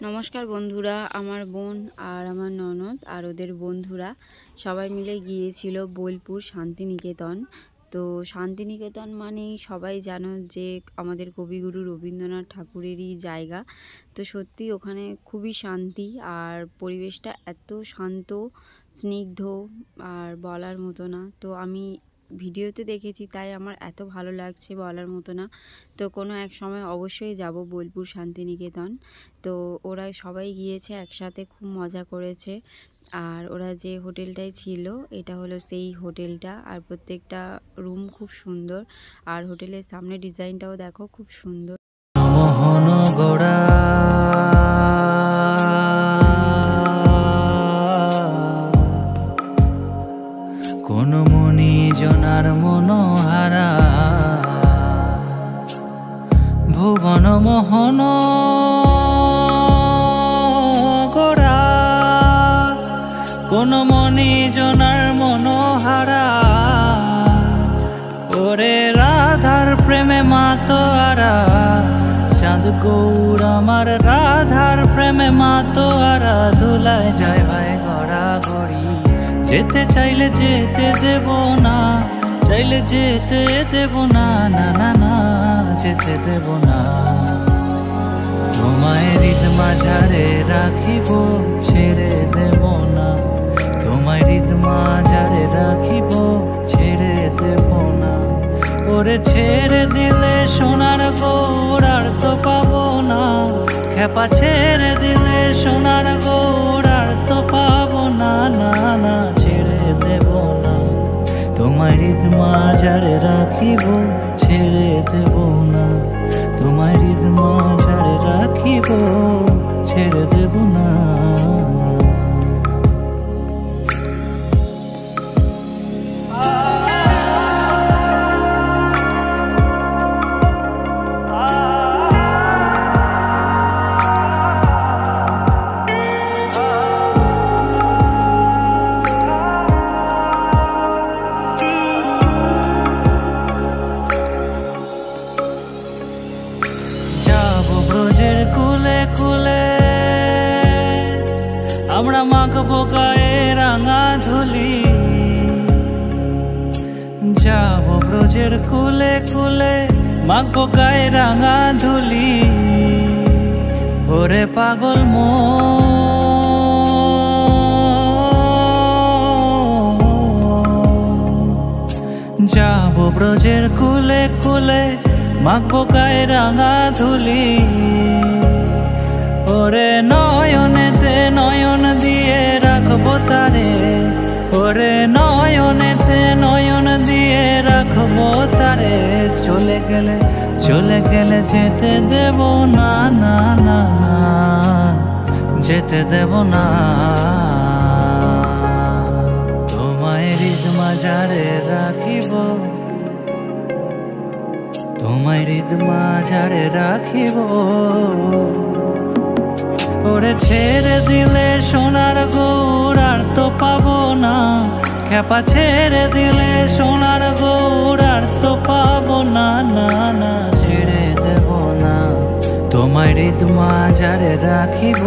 নমস্কার বন্ধুরা, আমার বোন আর আমার ননদ আর ওদের বন্ধুরা সবাই মিলে গিয়েছিল বোলপুর শান্তিনিকেতন। তো শান্তিনিকেতন মানেই সবাই জানো যে আমাদের কবিগুরু রবীন্দ্রনাথ ঠাকুরেরই জায়গা। তো সত্যি ওখানে খুবই শান্তি, আর পরিবেশটা এত শান্ত, স্নিগ্ধ, আর বলার মতো না। তো আমি ভিডিওতে দেখেছি, তাই আমার এত ভালো লাগছে বলার মতো না। তো কোনো এক সময় অবশ্যই যাব বোলপুর শান্তিনিকেতন। তো ওরা সবাই গিয়েছে একসাথে, খুব মজা করেছে। আর ওরা যে হোটেলটায় ছিল, এটা হলো সেই হোটেলটা। আর প্রত্যেকটা রুম খুব সুন্দর, আর হোটেলের সামনে ডিজাইনটাও দেখো, খুব সুন্দর। মোহন গোড়া কোন মনি জনার মনোহারা ভুবন মোহন গোড়া কোন মনি জনার মনোহারা ওরে রাধার প্রেমে মাতোয়ারা চাঁদ গৌর আমার রাধার প্রেমে মাতোয়ারা ধুলায় যায় ভাই গড়া গড়ি যেতে চাইলে যেতে দেব না, চাইলে যেতে দেব না, না না না যেতে দেব না। তোমায় হৃদ মাঝারে রাখিব ছেড়ে দেব না, তোমায় হৃদ মাঝারে রাখিব ছেড়ে দেব না। ওরে ছেড়ে দিলে সোনার গৌর আর তো পাবো না, খেপা ছেড়ে দিলে সোনার গৌর আর তো পাবো না, না না ছেড়ে দেব না। তোমায় হৃদ মাঝারে রাখিব ছেড়ে দেব না, তোমায় হৃদ মাঝারে রাখিব ছেড়ে দেব না। ব্রজের কুলে কুলে আমরা মাখবো গায়ে রাঙা ধুলি, যাব ব্রজের কুলে কুলে মাখবো গায়ে রাঙা ধুলি। ওরে পাগল যাব ব্রজের কুলে কুলে মাখবো গায়ে রাঙা ধুলি। ওরে নয়নেতে নয়ন দিয়ে রাখবো তারে, ওরে নয়নেতে নয়ন দিয়ে রাখবো তারে। চলে গেলে যেতে দেব না, না না না যেতে দেব না। তোমায় হৃদ মাঝারে রাখিব, তোমায় হৃদ মাঝারে রাখিব। ওরে ছেড়ে দিলে সোনার গৌর আর তো পাবো না, খেপা ছেড়ে দিলে সোনার গৌর আর তো পাবো না, না না ছেড়ে দেব না। তোমায় হৃদ মাঝারে রাখিব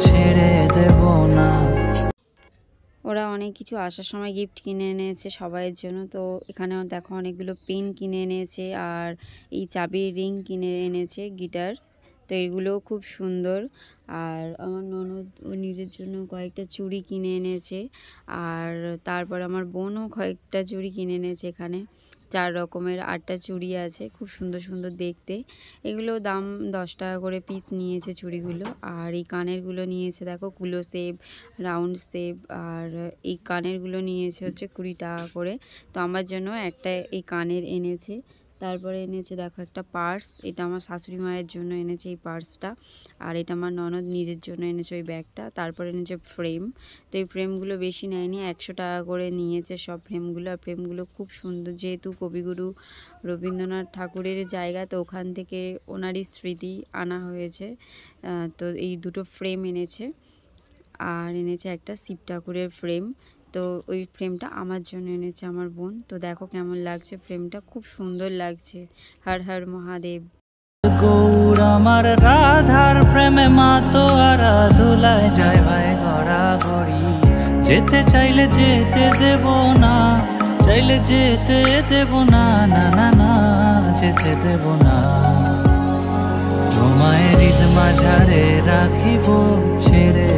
ছেড়ে দেব না। ওরা অনেক কিছু আসার সময় গিফট কিনে এনেছে সবাইয়ের জন্য। তো এখানেও দেখো অনেকগুলো পেন কিনে এনেছে, আর এই চাবির রিং কিনে এনেছে, গিটার। তো এগুলোও খুব সুন্দর। আর আমার ননদ ও নিজের জন্য কয়েকটা চুড়ি কিনে এনেছে, আর তারপর আমার বোনও কয়েকটা চুড়ি কিনে এনেছে। এখানে 4 রকমের 8টা চুড়ি আছে, খুব সুন্দর সুন্দর দেখতে। এগুলো দাম 10 টাকা করে পিস নিয়েছে চুড়িগুলো। আর এই কানেরগুলো নিয়েছে দেখো, কুলো শেপ, রাউন্ড শেপ। আর এই কানেরগুলো নিয়েছে হচ্ছে 20 টাকা করে। তো আমার জন্য একটা এই কানের এনেছে। তারপরে এনেছে দেখো একটা পার্স, এটা আমার শাশুড়ি মায়ের জন্য এনেছে এই পার্সটা। আর এটা আমার ননদ নিজের জন্য এনেছে ওই ব্যাগটা। তারপরে এনেছে ফ্রেম। তো এই ফ্রেমগুলো বেশি নেয়নি, 100 টাকা করে নিয়েছে সব ফ্রেমগুলো। আর ফ্রেমগুলো খুব সুন্দর, যেহেতু কবিগুরু রবীন্দ্রনাথ ঠাকুরের জায়গা, তো ওখান থেকে ওনারই স্মৃতি আনা হয়েছে। তো এই দুটো ফ্রেম এনেছে, আর এনেছে একটা শিব ঠাকুরের ফ্রেম। তো ওই ফ্রেমটা আমার জন্য এনেছে আমার বোন। তো দেখো কেমন লাগছে ফ্রেমটা, খুব সুন্দর লাগছে। হর হর মহাদেব। গৌর আমার রাধার প্রেমে মাতো আরা ধুলায় যায় ভাই গড়াগড়ি। যেতে চাইলে যেতে দেব না, চাইলে যেতে দেব না, না না না যেতে দেব না। তোমায় হৃদ মাঝারে রাখিব ছেড়ে